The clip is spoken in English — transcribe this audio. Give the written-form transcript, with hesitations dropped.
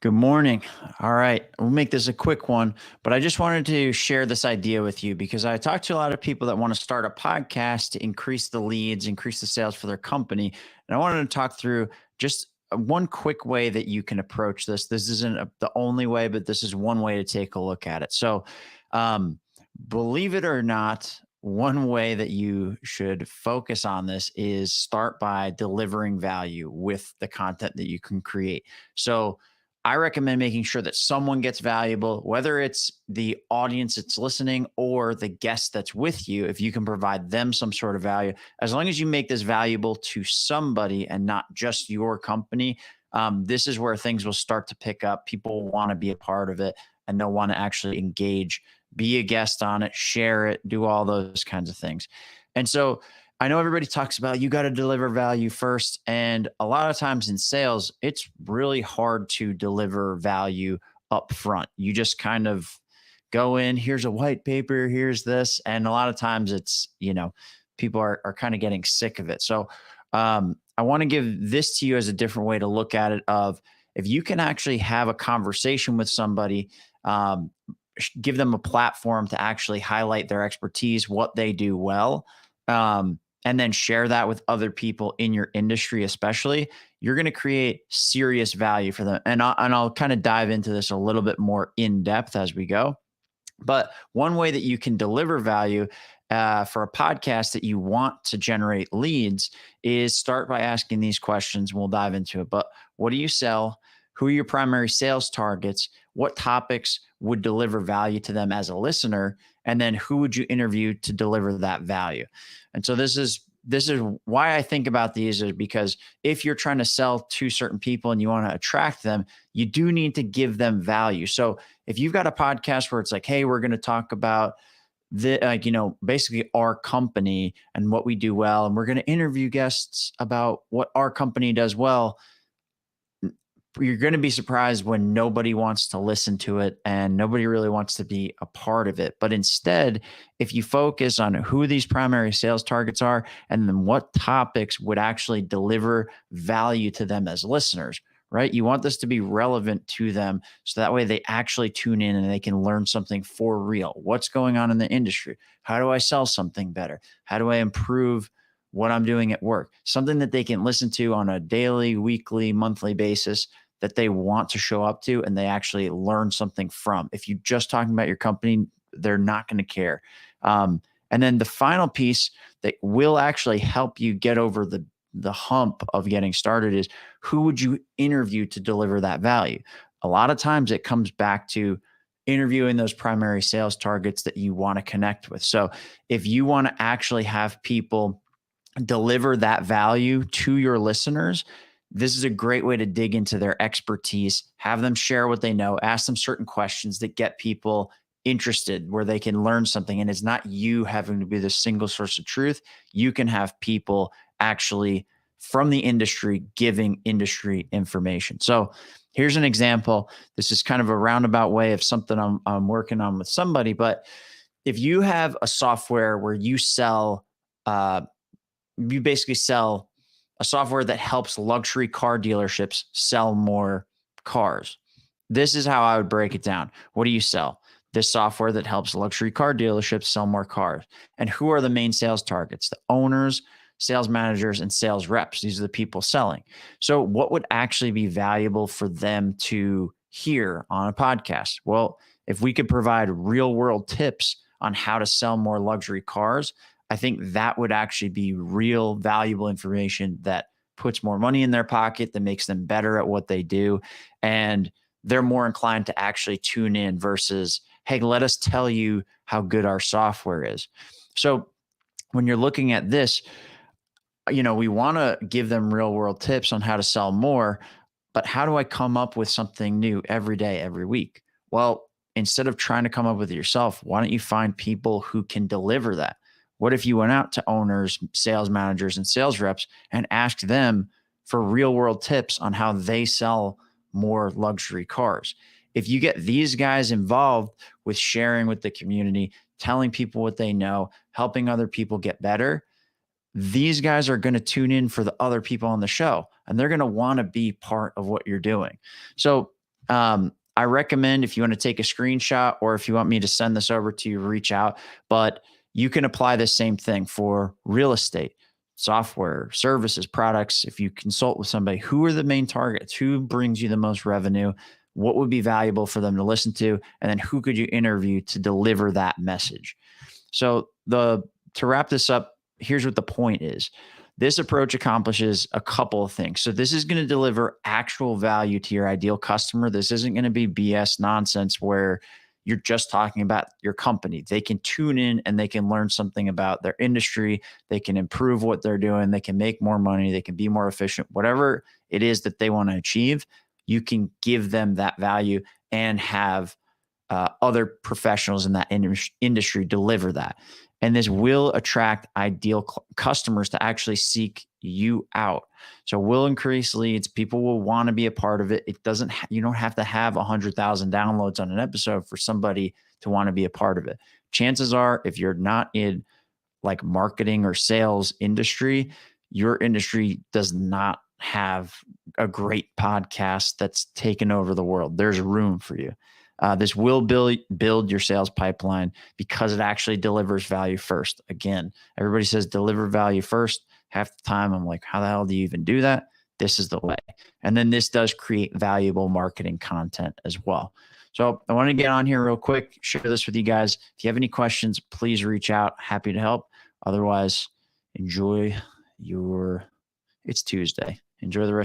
Good morning. All right, we'll make this a quick one, but I just wanted to share this idea with you because I talk to a lot of people that want to start a podcast to increase the leads, increase the sales for their company. And I wanted to talk through just one quick way that you can approach this. This isn't the only way, but this is one way to take a look at it. So, um, believe it or not, one way that you should focus on this is start by delivering value with the content that you can create. So, I recommend making sure that someone gets valuable, whether it's the audience that's listening or the guest that's with you. If you can provide them some sort of value, as long as you make this valuable to somebody and not just your company, this is where things will start to pick up. People want to be a part of it and they'll want to actually engage, be a guest on it, share it, do all those kinds of things. And so, I know everybody talks about you got to deliver value first. And a lot of times in sales, it's really hard to deliver value up front. You just kind of go in, here's a white paper, here's this. And a lot of times it's, people are kind of getting sick of it. So I want to give this to you as a different way to look at it of if you can actually have a conversation with somebody, um, give them a platform to actually highlight their expertise, what they do well. And then share that with other people in your industry, especially, you're going to create serious value for them. And I'll kind of dive into this a little bit more in depth as we go. But one way that you can deliver value for a podcast that you want to generate leads is start by asking these questions. We'll dive into it. But what do you sell? Who are your primary sales targets? What topics would deliver value to them as a listener? And then who would you interview to deliver that value? And so this is why I think about these is because if you're trying to sell to certain people and you want to attract them, you do need to give them value. So if you've got a podcast where it's like, hey, we're going to talk about basically our company and what we do well, and we're going to interview guests about what our company does well, you're going to be surprised when nobody wants to listen to it and nobody really wants to be a part of it. But instead, if you focus on who these primary sales targets are and then what topics would actually deliver value to them as listeners, right? You want this to be relevant to them so that way they actually tune in and they can learn something for real. What's going on in the industry? How do I sell something better? How do I improve what I'm doing at work? Something that they can listen to on a daily, weekly, monthly basis that they want to show up to and they actually learn something from. If you're just talking about your company, they're not going to care. And then the final piece that will actually help you get over the hump of getting started is who would you interview to deliver that value? A lot of times it comes back to interviewing those primary sales targets that you want to connect with. So if you want to actually have people deliver that value to your listeners, this is a great way to dig into their expertise, have them share what they know, ask them certain questions that get people interested where they can learn something. And it's not you having to be the single source of truth. You can have people actually from the industry giving industry information. So here's an example. This is kind of a roundabout way of something I'm working on with somebody. But if you have a software where you basically sell a software that helps luxury car dealerships sell more cars. This is how I would break it down. What do you sell? This software that helps luxury car dealerships sell more cars. And who are the main sales targets? The owners, sales managers, and sales reps. These are the people selling. So what would actually be valuable for them to hear on a podcast? Well, if we could provide real world tips on how to sell more luxury cars, I think that would actually be real valuable information that puts more money in their pocket, that makes them better at what they do. And they're more inclined to actually tune in versus, hey, let us tell you how good our software is. So when you're looking at this, we want to give them real world tips on how to sell more, but how do I come up with something new every day, every week? Well, instead of trying to come up with it yourself, why don't you find people who can deliver that? What if you went out to owners, sales managers, and sales reps and asked them for real world tips on how they sell more luxury cars? If you get these guys involved with sharing with the community, telling people what they know, helping other people get better, these guys are going to tune in for the other people on the show and they're going to want to be part of what you're doing. So I recommend, if you want to take a screenshot or if you want me to send this over to you, reach out. But you can apply the same thing for real estate, software, services, products. If you consult with somebody, who are the main targets? Who brings you the most revenue? What would be valuable for them to listen to? And then who could you interview to deliver that message? So to wrap this up, here's what the point is. This approach accomplishes a couple of things. So this is going to deliver actual value to your ideal customer. This isn't going to be BS nonsense where you're just talking about your company. They can tune in and they can learn something about their industry. They can improve what they're doing. They can make more money. They can be more efficient. Whatever it is that they want to achieve, you can give them that value and have other professionals in that industry deliver that. And this will attract ideal customers to actually seek you out. So we'll increase leads. People will want to be a part of it. It doesn't, you don't have to have 100,000 downloads on an episode for somebody to want to be a part of it. Chances are, if you're not in like marketing or sales industry, your industry does not have a great podcast that's taken over the world. There's room for you. This will build your sales pipeline because it actually delivers value first. Again, everybody says deliver value first. Half the time I'm like, how the hell do you even do that? This is the way. And then this does create valuable marketing content as well. So I want to get on here real quick, share this with you guys. If you have any questions, please reach out. Happy to help. Otherwise, enjoy it's Tuesday. Enjoy the rest